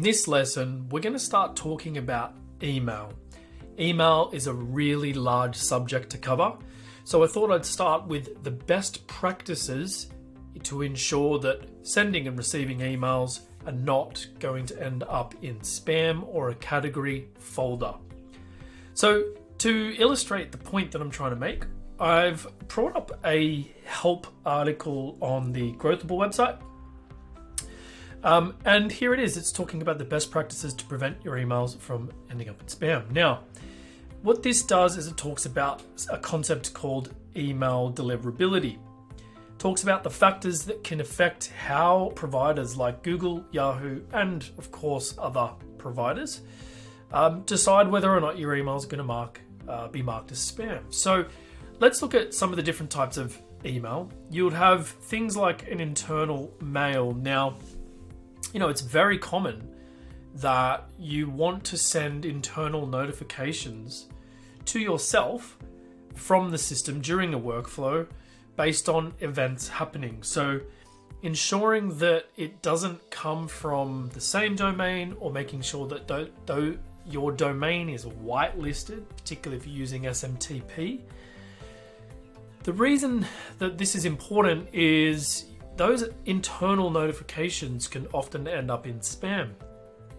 this lesson, we're going to start talking about email. Email is a really large subject to cover, so I thought I'd start with the best practices to ensure that sending and receiving emails are not going to end up in spam or a category folder. So to illustrate the point that I'm trying to make, I've brought up a help article on the Growthable website. And here it is. It's talking about the best practices to prevent your emails from ending up in spam. Now, what this does is it talks about a concept called email deliverability. It talks about the factors that can affect how providers like Google, Yahoo, and of course other providers decide whether or not your email is going to be marked as spam. So let's look at some of the different types of email. You would have things like an internal mail. Now, it's very common that you want to send internal notifications to yourself from the system during a workflow based on events happening. So ensuring that it doesn't come from the same domain, or making sure that your domain is whitelisted, particularly if you're using SMTP. The reason that this is important is those internal notifications can often end up in spam.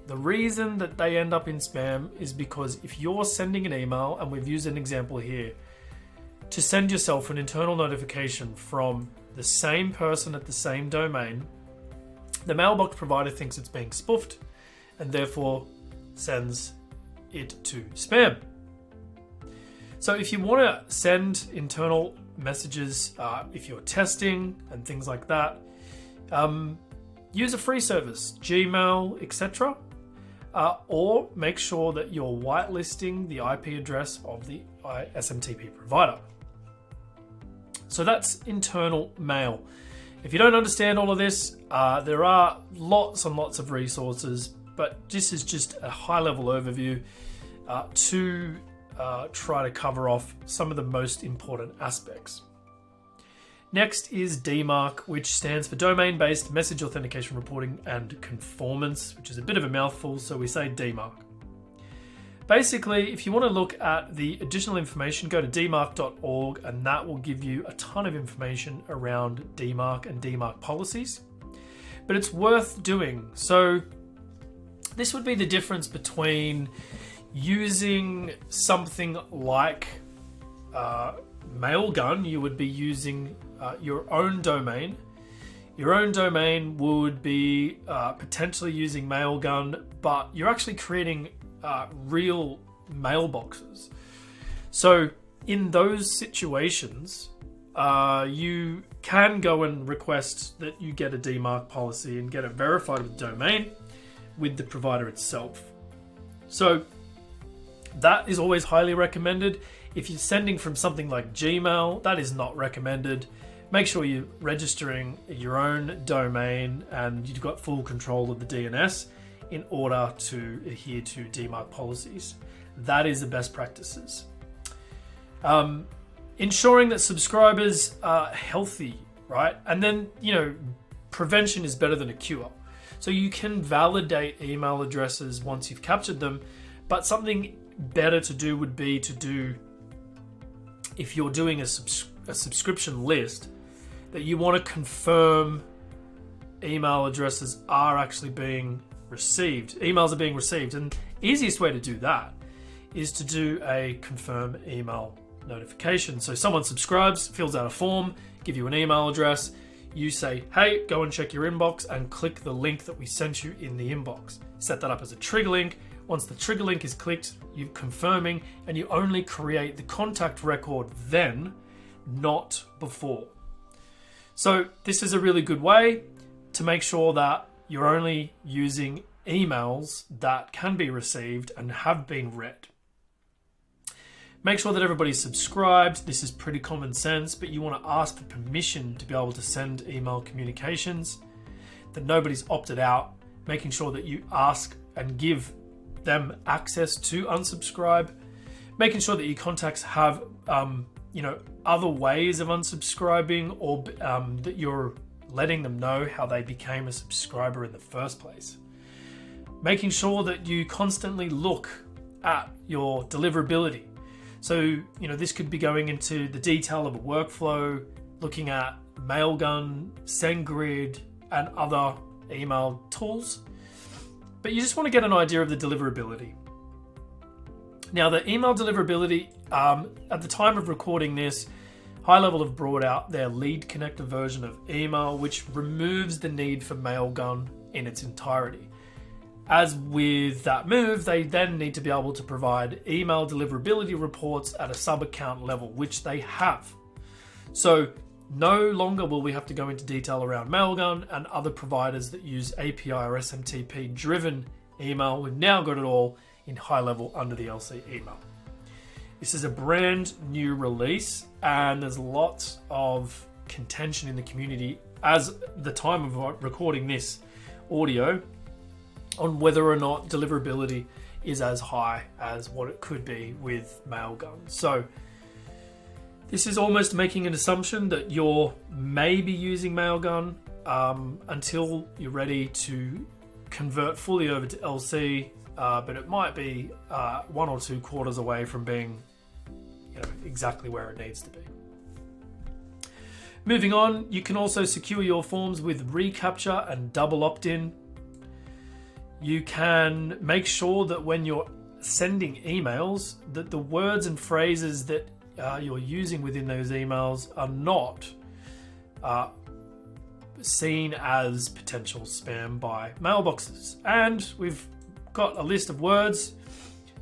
The reason that they end up in spam is because if you're sending an email, and we've used an example here, to send yourself an internal notification from the same person at the same domain, the mailbox provider thinks it's being spoofed and therefore sends it to spam. So if you want to send internal messages, if you're testing and things like that, use a free service, Gmail, etc. Or make sure that you're whitelisting the IP address of the SMTP provider. So that's internal mail. If you don't understand all of this, there are lots and lots of resources, but this is just a high-level overview to try to cover off some of the most important aspects. Next is DMARC, which stands for Domain-Based Message Authentication Reporting and Conformance, which is a bit of a mouthful, so we say DMARC. Basically, if you want to look at the additional information, go to dmarc.org, and that will give you a ton of information around DMARC and DMARC policies. But it's worth doing. So this would be the difference between using something like Mailgun. You would be using your own domain. Your own domain would be potentially using Mailgun, but you're actually creating real mailboxes. So in those situations, you can go and request that you get a DMARC policy and get it verified with the domain with the provider itself. So that is always highly recommended. If you're sending from something like Gmail, that is not recommended. Make sure you're registering your own domain and you've got full control of the DNS in order to adhere to DMARC policies. That is the best practices. Ensuring that subscribers are healthy, right? And then, prevention is better than a cure. So you can validate email addresses once you've captured them, but something better to do would be to do, if you're doing a subscription list, that you want to confirm email addresses are actually being received. Emails are being received. And the easiest way to do that is to do a confirm email notification. So someone subscribes, fills out a form, give you an email address. You say, hey, go and check your inbox and click the link that we sent you in the inbox. Set that up as a trigger link. Once the trigger link is clicked, you're confirming, and you only create the contact record then, not before. So this is a really good way to make sure that you're only using emails that can be received and have been read. Make sure that everybody's subscribed. This is pretty common sense, but you want to ask for permission to be able to send email communications, that nobody's opted out, making sure that you ask and give them access to unsubscribe, making sure that your contacts have other ways of unsubscribing, or that you're letting them know how they became a subscriber in the first place. making sure that you constantly look at your deliverability. So, this could be going into the detail of a workflow, looking at Mailgun, SendGrid, and other email tools. But you just want to get an idea of the deliverability. Now, the email deliverability, at the time of recording this, GoHighLevel have brought out their lead connector version of email, which removes the need for Mailgun in its entirety. As with that move, they then need to be able to provide email deliverability reports at a sub-account level, which they have. So no longer will we have to go into detail around Mailgun and other providers that use API or SMTP driven email. We've now got it all in GoHighLevel under the LC email. This is a brand new release, and there's lots of contention in the community as the time of recording this audio on whether or not deliverability is as high as what it could be with Mailgun. So this is almost making an assumption that you're maybe using Mailgun until you're ready to convert fully over to LC, but it might be 1 or 2 quarters away from being exactly where it needs to be. Moving on, you can also secure your forms with reCAPTCHA and double opt-in. You can make sure that when you're sending emails, that the words and phrases that you're using within those emails are not seen as potential spam by mailboxes. And we've got a list of words,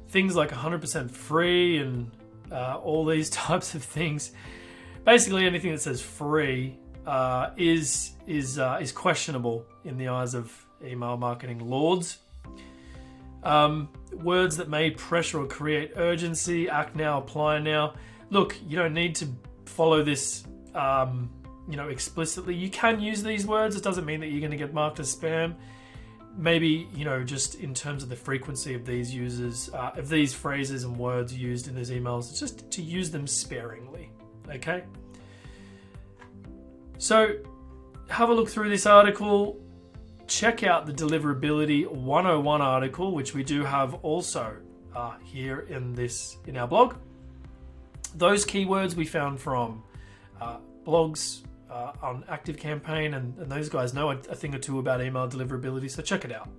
things like 100% free and all these types of things. Basically, anything that says free is questionable in the eyes of email marketing lords. Words that may pressure or create urgency, act now, apply now. Look, you don't need to follow this, explicitly. You can use these words. It doesn't mean that you're going to get marked as spam. Maybe, just in terms of the frequency of these users, of these phrases and words used in these emails, just to use them sparingly, okay? So have a look through this article. Check out the Deliverability 101 article, which we do have also here in our blog. Those keywords we found from blogs on ActiveCampaign, and those guys know a thing or two about email deliverability, so check it out.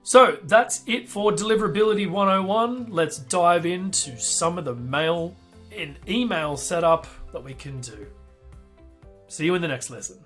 So that's it for Deliverability 101. Let's dive into some of the mail and email setup that we can do. See you in the next lesson.